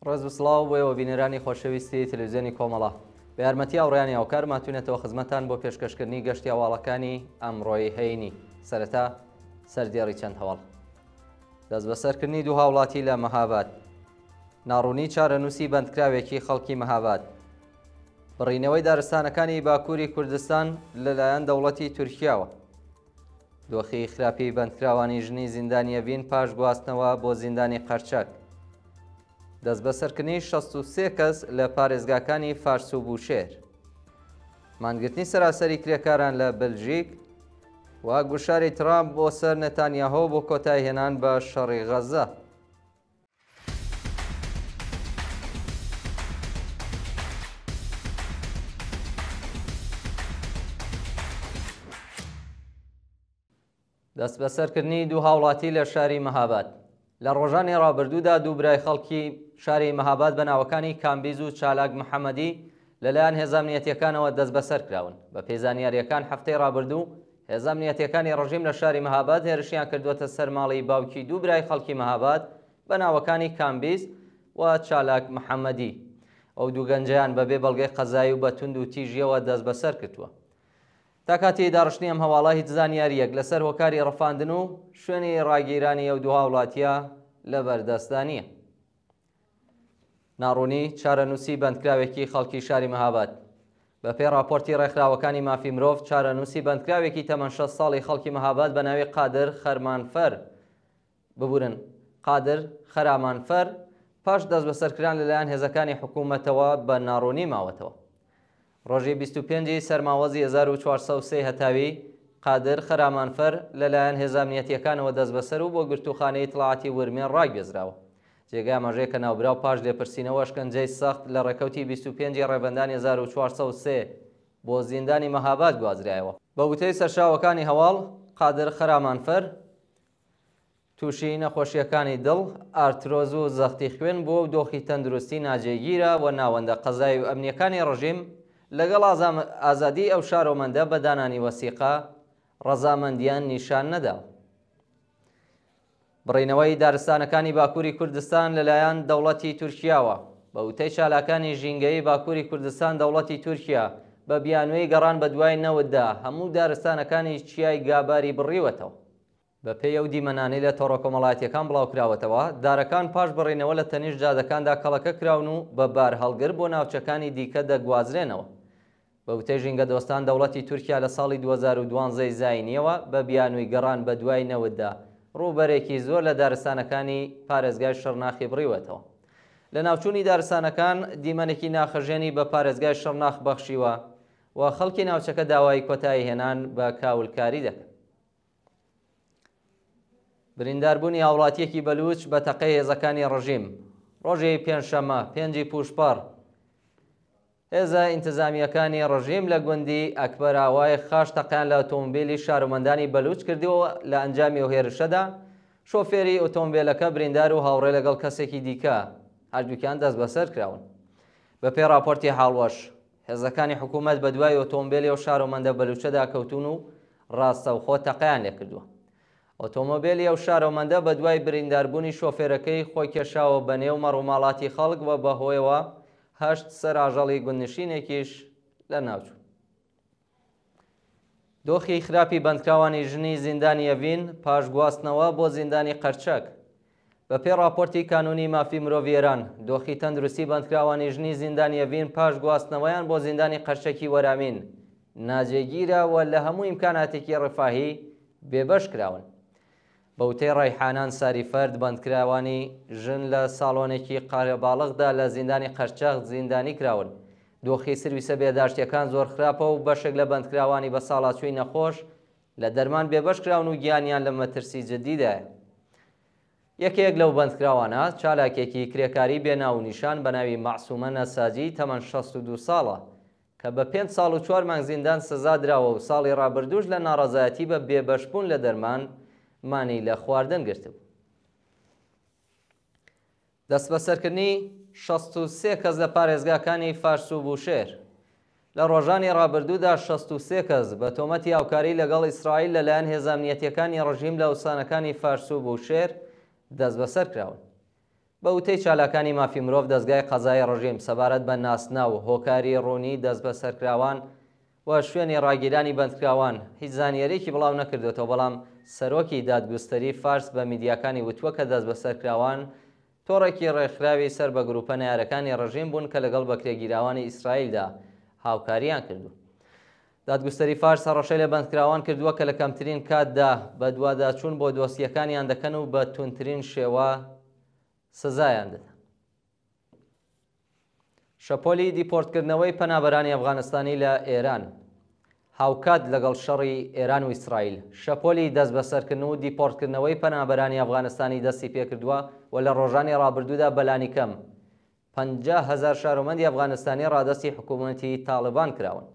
ڕێز و سڵاو بۆیەوە بینەرانی خۆشەویستی تەلەڤیزیۆنی کۆمەڵە بە یارمەتی ئاوڕیانی هاوکار ماتوونێتەوە خزمەتان بۆ پێشکەشکردنی گەشتی هەواڵەکانی ئەمڕۆی هەینی. سەرەتا سەردێڕی چەند هەواڵ. دەست بەسەرکردنی دوو هاوڵاتی لە مەهاباد، ناڕوونی چارەنووسی بەندکراوێکی خەڵکی مەهاباد، بڕینەوەی دارستانەکانی باکووری کوردستان لەلایەن دەوڵەتی تورکیاوە، دۆخی خراپی بەندکراوانی ژنی زیندانی ئەڤین پاش گواستنەوە بۆ زیندانی قەرچەک، دەست بەسەرکردنی 63 کەس لە پارێزگاکانی فارس و بوشێر، مانگرتنی سەراسەری کرێکاران لە بلژیک و گوشاری ترامپ بۆ سەر نەتانیاهۆ بۆ کۆتایهێنان بە شەڕی غەزە. دەست بەسەرکردنی دوو هاوڵاتی لە شاری مەهاباد. لە ڕۆژانی ڕابردوودا دوو برای خەڵکی شاری مەهاباد بە ناوەکانی کامبیز و چالاک محەممەدی لەلایەن هێزە ئەمنیەتیەکانەوە دەست بەسەر کراون. بە پێی زانیاریەکان هەفتەی ڕابردوو هێزە ئەمنیەتیەکانی ڕژیم لە شاری مەهاباد هێرشیان کردووەتە سەر ماڵی باوکی دوو برای خەڵکی مەهاباد بە ناوەکانی کامبیز و چالاک محەممەدی. ئەو دوو گەنجیان بەبێ بەڵگەی قەزایی و بە توند و تیژیەوە دەست بەسەر کردووە. تا کاتی داڕشتنی ئەم هەواڵە هیچ زانیاریەک لەسەر هۆکاری ڕەفاندن و شوێنی ڕاگیرانی ئەو دوو هاوڵاتیە لە بەردەستانیە. ناڕوونی چارەنووسی بەندکراوێکی خەڵکی شاری مەهاباد. بە پێی راپۆرتی ڕێکخراوەکانی مافی مرۆڤ، چارەنووسی بەندکراوێکی تەمەن 6 ساڵی خەڵکی مەهاباد بە ناوی قادر خەرامانفەر پاش دەست بەسەرکردن لەلایەن هێزەکانی حکوومەتەوە بە ناڕوونی ماوەتەوە. ڕۆژی 25 سەرماوەزی 1403 هەتاوی قادر خەرامانفەر لەلایەن هێزە ئەمنیەتیەکانەوە دەست بەسەر و بۆ گرتوخانەی ئیتڵاعاتی ورمێن ڕاگوێزراوە. جێگای ئاماژەیە کە ناوبراو پاش لێپرسینەوە شکنجەی سەخت لە ڕێکەوتی 25 ڕێبەندانی 1403 بۆ زیندانی مەهاباد گوازرایەوە. بە وتەی سەرچاوەکانی هەواڵ، قادر خەرامانفەر تووشی نەخۆشیەکانی دڵ، ئارترۆز و زەختی خوێن بۆ دۆخی تەندروستی ناجێگیرە و ناوەندە قەزای و ئەمنیەکانی ڕژیم لەگەڵ ئازادی ئەو شارۆمەندە بە دانانی وەسیقە ڕەزامەندیان نیشان نەداوە. بڕینەوەی دارستانەکانی باکووری کوردستان لەلایەن دەوڵەتی تورکیاوە. بە وتەی چالاکانی ژینگەی باکووری کوردستان، دەوڵەتی تورکیا بە بیانوەی گەڕان بە دوای نەوتدا هەموو دارستانەکانی چیای گاباری بڕیوەتەوە. بە پێی ئەو دیمەنانەی لە تۆڕە کۆمەڵایەتیەکان بڵاوکراوەتەوە، دارەکان پاش بڕینەوە لە تەنیشت جادەکاندا کەڵەکە کراون و بە بار هەڵگر بۆ ناوچەکانی دیکە دەگوازرێنەوە. بە وتەی ژینگە دۆستان، دەوڵەتی تورکیا لە ساڵی 2012 زاینیەوە بە بیانووی گەڕان بە دوای نەوتدا ڕووبەرێکی زۆر لە دارستانەکانی پارێزگای شەڕناخی بڕیوەتەوە. لە ناوچوونی دارستانەکان دیمەنێکی ناخەژێنی بە پارێزگای شەڕناخ بەخشیوە و خەڵکی ناوچەکە داوای کۆتایی هێنان بە کاولکاری دەکەن. برینداربوونی هاوڵاتیەکی بەلوچ بە تەقەی هێزەکانی ڕژیم. ڕۆژی پێنجشەممە 5 پوشپەڕ هێزە ئینتزامیەکانی ڕژیم لە گوندی ئەکبەراوای خاش تەقیان لە ئۆتۆمبیلی شارۆمەندانی بەلوچ کردیەوە. لە ئەنجامی ئەو هێرشەدا شۆفێری ئۆتۆمبیلەکە بریندار و هاوڕێ لەگەڵ کەسێکی دیکە هەردووکیان دەست بەسەر کراون. بە پێی راپۆرتی حاڵوەش، هێزەکانی حکوومەت بە دوای ئۆتۆمبیلی و شارۆمەندە بەلوچەدا کەوتون و ڕاستەوخۆ تەقیان لێ کردووە. ئۆتۆمۆبیلی ئەو شارۆمەندە بە دوای برینداربوونی شۆفێرەکەی خۆی کێشاوە بە نێو مەڕووماڵاتی خەڵک و بەهۆیەوە 8 سەراژەڵی گوندنشینێکیش لە ناوچوو. دۆخی خراپی بەندکراوانی ژنی زیندانی ئەڤین پاش گواستنەوە بۆ زیندانی قەرچەک. بە پێی راپۆرتی کانونی مافی مرۆڤ ئێران، دۆخی تەندروستی بەندکراوانی ژنی زیندانی ئەڤین پاش گواستنەوەیان بۆ زیندانی قەرچەکی وەرامین ناجێگیرە و لە هەموو ئیمکاناتێکی ڕێفاهی بێبەش کراون. بە وتەی ڕایحانان ساریفەرد، بەندکراوانی ژن لە ساڵۆنێکی قارەباڵغدا لە زیندانی قەرچەق زیندانی کراون. دۆخی سرویسە بێداشتیەکان زۆر خراپە و بەشێک لە بەندکراوانی بە ساڵاتچووی نەخۆش لە دەرمان بێبەش کراون و گیانیان لە مەترسی جددیدایە. یەکێک لەو بەندکراوانە چالاکێکی کرێکاری بێناو و نیشان بە ناوی مەعسومە نەساجی تەمەن 62 ساڵە کە بە 5 ساڵ و 4 مانگ زیندان سزا درراوە و ساڵی ڕابردووش لە ناڕەزایەتی بە بێبەشبوون لە دەرمان مانی لە خواردن گرتبوو. دەست بەسەرکردنی 63 کەس لە پارێزگاکانی فارس و بوشێر. لە ڕۆژانی ڕابردوودا 63 کەس بە تۆمەتی هاوکاری لەگەڵ ئیسرائیل لەلایەن هێزە ئەمنیەتیەکانی ڕژیم لە ئوسانەکانی فارس و بوشێر دەست بەسەر کراون. بە وتەی چالاکانی مافی مرۆڤ دەستگای قەزای ڕژیم سەبارەت بە ناسنا و هۆکاری ڕوونی دەست بە سەرکراوان و شوێنی ڕاگیرانی بەندکراوان هیچ زانیاریەکی بڵاو نەکردێتەوە، بەڵام سەرۆکی دادگستری فارس بە میدیاکانی وتووە کە دەست بە سەرکراوان تۆڕێکی ڕێکخراوی سەر بە گروپە نایارەکانی ڕژیم بوون کە لەگەڵ بەکرێگیراوانی ئیسرائیلدا هاوکاریان کردو. دادگستری فارس هەڕەشەی لە بەندکراوان کردووە کە لە کەمترین کاتدا بە دوواداچوون بۆ دۆسیەکانیان دەکەن و بە تونترین شێوە سزایان دەدەن. شەپۆلی دیپۆرتکردنەوەی پەنابەرانی ئەفغانستانی لە ئێران هاوکات لەگەڵ شەڕی ئێران و ئیسرائیل. شەپۆلی دەست بەسەرکردن و دیپۆرتکردنەوەی پەنابەرانی ئەفغانستانی دەستی پێکردووە و لە ڕۆژانی ڕابردوودا بەلانی کەم 50,000 شارۆمەندی ئەفغانستانی ڕادەستی حکوومەتی تاڵیبان کراون.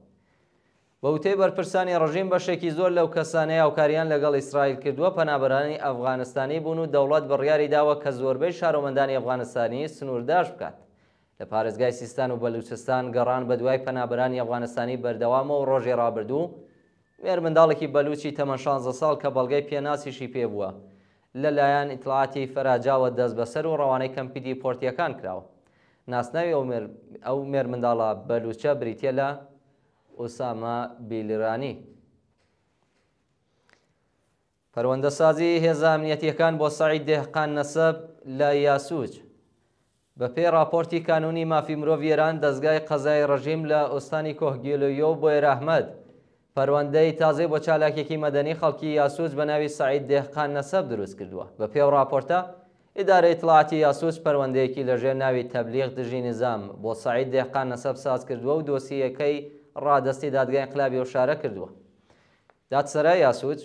بە وتەی بەرپرسانی ڕژیم بەشێکی زۆر لەو کەسانەی هاوکاریان لەگەڵ ئیسرائیل کردووە پەنابەرانی ئەفغانستانی بوون و دەوڵەت بڕیاری داوە کە زۆربەی شارۆمەندانی ئەفغانستانی سنوورداش بکات. لە پارێزگای سیستان و بەلوچستان گەڕان بە دوای پەنابەرانی ئەفغانستانی بەردەوامە و ڕۆژی ڕابردوو مێر منداڵێکی بەلوچی تەمەن 16 ساڵ کە بەڵگەی پێناسیشی پێبووە لەلایەن ئیتڵاعاتی فەراجاوە دەست بەسەر و ڕەوانەی کەمپی دیپۆرتیەکان کراوە. ناسناوی ئەو مێر منداڵە بەلوچە بریتیە لە ئوسامە بیلرانی. پەروەندەسازی هێزە ئەمنیەتیەکان بۆ سەعید دێحقان نەسەب لە یاسوج. بە پێی راپۆرتی کانونی مافی مرۆڤ ئێران دەستگای قەزای ڕژیم لە ئۆستانی کۆهگیلۆیۆ بۆ ئێراحمەد پەروەندەی تازەی بۆ چالاکێکی مەدەنی خەڵکی یاسوج بە ناوی سەعید دێحقان نەسەب دروست کردووە. بە پێی راپۆرتە ئیدارەی ئیتڵاعاتی یاسوج پەروەندەیەکی لەژێر ناوی تەبلیغ دژی نظام بۆ سەعید دێحقان نەسەب ساز کردووە و دۆسیەکەی ڕادەستی دادگای انقلابی وشارە کردووە. دادسەرای یاسوج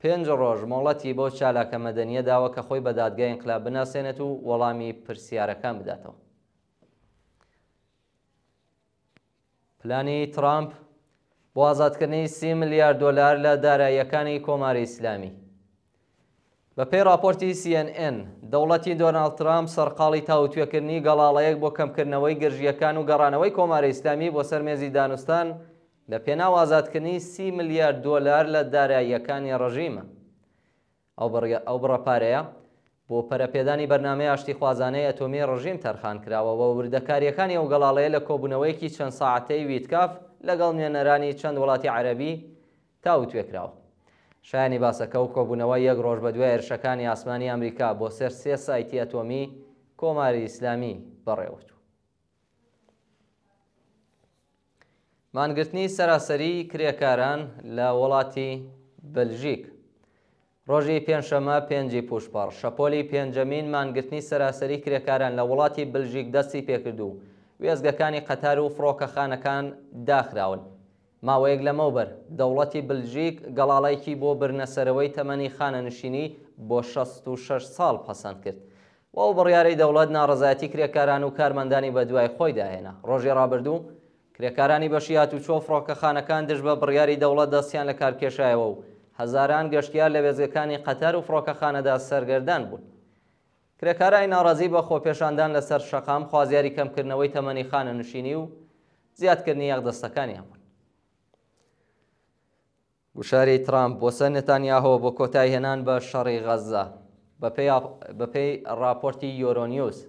5 ڕۆژ مۆڵەتی بۆ چالاکە مەدەنیە داوە کە خۆی بە دادگای انقلاب بناسێنێت و وەڵامی پرسیارەکان بداتەوە. پلانی ترامپ بۆ ئازادکردنی 30 ملیارد دۆلار لە داراییەکانی کۆماری ئیسلامی. بە پێی راپۆرتی CNN دەوڵەتی دۆناڵد ترامپ سەرقاڵی تاوتوێکردنی گەڵاڵەیەک بۆ کەمکردنەوەی گرژیەکان و گەڕانەوەی کۆماری ئیسلامی بۆ سەرمێزی دانوستان لە پێناو ئازادکردنی 30 ملیارد دۆلار لە داراییەکانی ڕژیمە. ئەو بڕەپارەیە بۆ پەرەپێدانی بەرنامەی ئاشتی خوازانەی ئەتۆمی ڕژیم تەرخان کراوە و وردەکاریەکانی ئەو گەڵاڵەیە لە کۆبوونەوەیەکی چەند ساعەتەی ویتکاف لەگەڵ نوێنەرانی چەند وڵاتی عەرەبی تاوتوێکراوە. شایانی باسەکە و کۆبوونەوە 1 ڕۆژ بە دوای هێرشەکانی ئاسمانی ئەمریکا بۆ سەر 3 سایتی ئەتۆمی کۆماری ئیسلامی بەڕێوەچوو. مانگرتنی سەراسەری کرێکاران لە وڵاتی بلژیک. ڕۆژی پێنجشەممە 5 پوشپەڕ شەپۆلی پێنجەمین مانگرتنی سەراسەری کرێکاران لە وڵاتی بلژیک دەستی پێکردو. وێزگەکانی قەتار و فڕۆکەخانەکان داخراون. ماوەیەک لەمەوبەر دەوڵەتی بلژیک گەڵاڵایەکی بۆ برنەسەرەوەی تەمەنی خانەنشینی بۆ 66 ساڵ پەسەند کرد. ئەو بڕیارەی دەوڵەت ناڕەزایەتی کرێکاران و کارمەندانی بە دوای خۆی داهێنا. ڕۆژی ڕابردوو کرێکارانی بەشیات و چۆ فڕۆکەخانەکان دژ بە بڕیاری دەوڵەت دەستیان لە کارکێشایەوە و هەزاران گەشتیار لە وێزگەکانی قەتار و فڕۆکەخانەدا سەرگەردان بوون. کرێکارانی ناڕازی بە خۆپێشاندان لەسەر شەقام خوازیاری کەمکردنەوەی تەمەنی خانەنشینی و زیادکردنی یەقدەستەکانیان بوون. گوشاری ترامپ بۆ سەر نێتانیاهۆ بۆ کۆتایی هێنان بە شەڕی غەزە. بەپێی راپۆرتی یۆرۆنیوس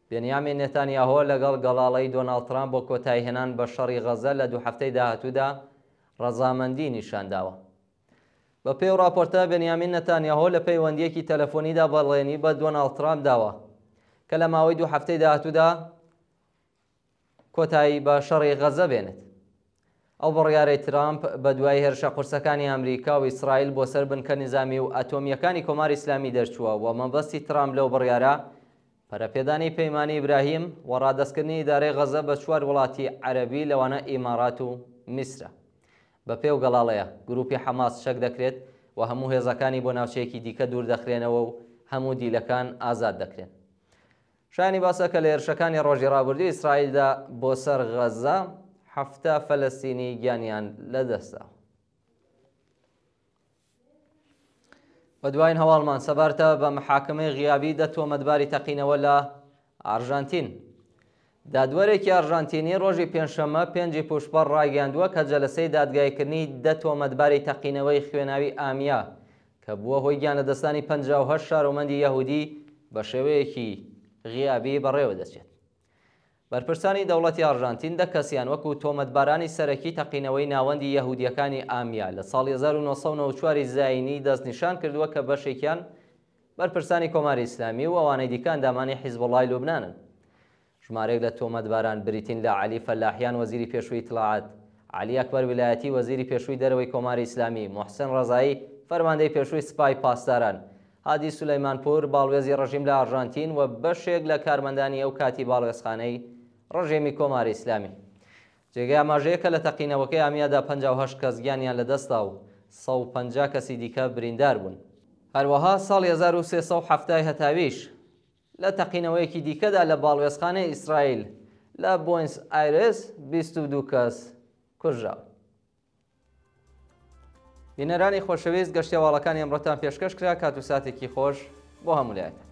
بێنیامین نێتانیاهۆ لەگەڵ گەڵاڵەی دۆناڵد ترامپ بۆ کۆتایی هێنان بە شەڕی غەزە لە 2 هەفتەی داهاتوودا ڕەزامەندی نیشانداوە. بە پێی راپۆرتە بێنیامین نێتانیاهۆ لە پەیوەندیەکی تەلەفۆنیدا بەڵێنی بە دۆناڵد ترامپ داوە کە لە ماوەی 2 هەفتەی داهاتوودا کۆتایی بە شەڕی غەزە بێنێت. ئەو بڕیارەی ترامپ بە دوای هێرشە قورسەکانی ئەمریکا و ئیسرائیل بۆ سەر بنکە نیزامی و ئەتۆمیەکانی کۆماری ئیسلامی دەرچووە و مەبەستی ترامپ لەو بڕیارە پەرەپێدانی پەیمانی ئیبراهیم و ڕادەستکردنی ئیدارەی غەزە بە 4 وڵاتی عەرەبی لەوانە ئیمارات و میسرە. بە پێو گەڵاڵەیە گروپی حەماس شەک دەکرێت و هەموو هێزەکانی بۆ ناوچەیەکی دیکە دوور دەخرێنەوە و هەموو دیلەکان ئازاد دەکرێن. شایانی باسە کە لە هێرشەکانی ڕۆژی ڕابردووی ئیسرائیلدا بۆ سەر غەزە 7 فەلەستینی گیانیان لەدەستا. بە دوایین هەواڵمان سەبارەتە بە محاکمەی غیابی 10 تۆمەتباری تەقینەوە لە ئارژانتین. دادوەرێکی ئارژانتینی ڕۆژی پێنجشەممە 5 پوشپەڕ ڕایگەاندووە کە جەلسەی دادگایکردنی 10 تۆمەتباری تەقینەوەی خوێناوی ئامیا کە بووە هۆی گیانلەدەستانی 58 شارۆمەندی یەهودی بە شێوەیەکی غیابی بەڕێوە دەچێت. بەرپرسانی دەوڵەتی ئارژانتین 10 کەسیان وەکو تۆمەتبارانی سەرەکی تەقینەوەی ناوەندی یەهودیەکانی ئامیا لە ساڵی 1994 زاینی دەستنیشان کردووە کە بەشێکیان بەرپرسانی کۆماری ئیسلامی و ئەوانەی دیکان دامانی حیزبوڵای لوبنانن. ژمارەیەک لە تۆمەتباران بریتین لە عەلی فەلاحیان وەزیری پێشووی ئیتلاعات، عەلی ئەکبەر ویلایەتی وەزیری پێشووی دەرەوەی کۆماری ئیسلامی، موحسن ڕەزایی فەرماندەی پێشووی سپای پاسداران، هادی سولەیمانپور باڵوێزی ڕژیم لە ئارژانتین و بەشێک لە کارمەندانی ئەو کاتی باڵوێزخانەی ڕژێمی کۆماری ئیسلامی. جێگەی ئاماژەیە کە لە تەقینەوەکەی ئامیادا 58 کەس گیانیان لەدەستا و 150 کەسی دیکە بریندار بوون. هەروەها ساڵی 1370 هەتاویش لە تەقینەوەیەکی دیکەدا لە باڵوێزخانەی ئیسرائیل لە بۆینس ئایرس 22 کەس کوژراون. بینەرانی خۆشەویست، گەشتیاواڵەکانی ئەمڕۆتان پێشکەش کرا. کات و ساتێکی خۆش بۆ هەموو لایەتە.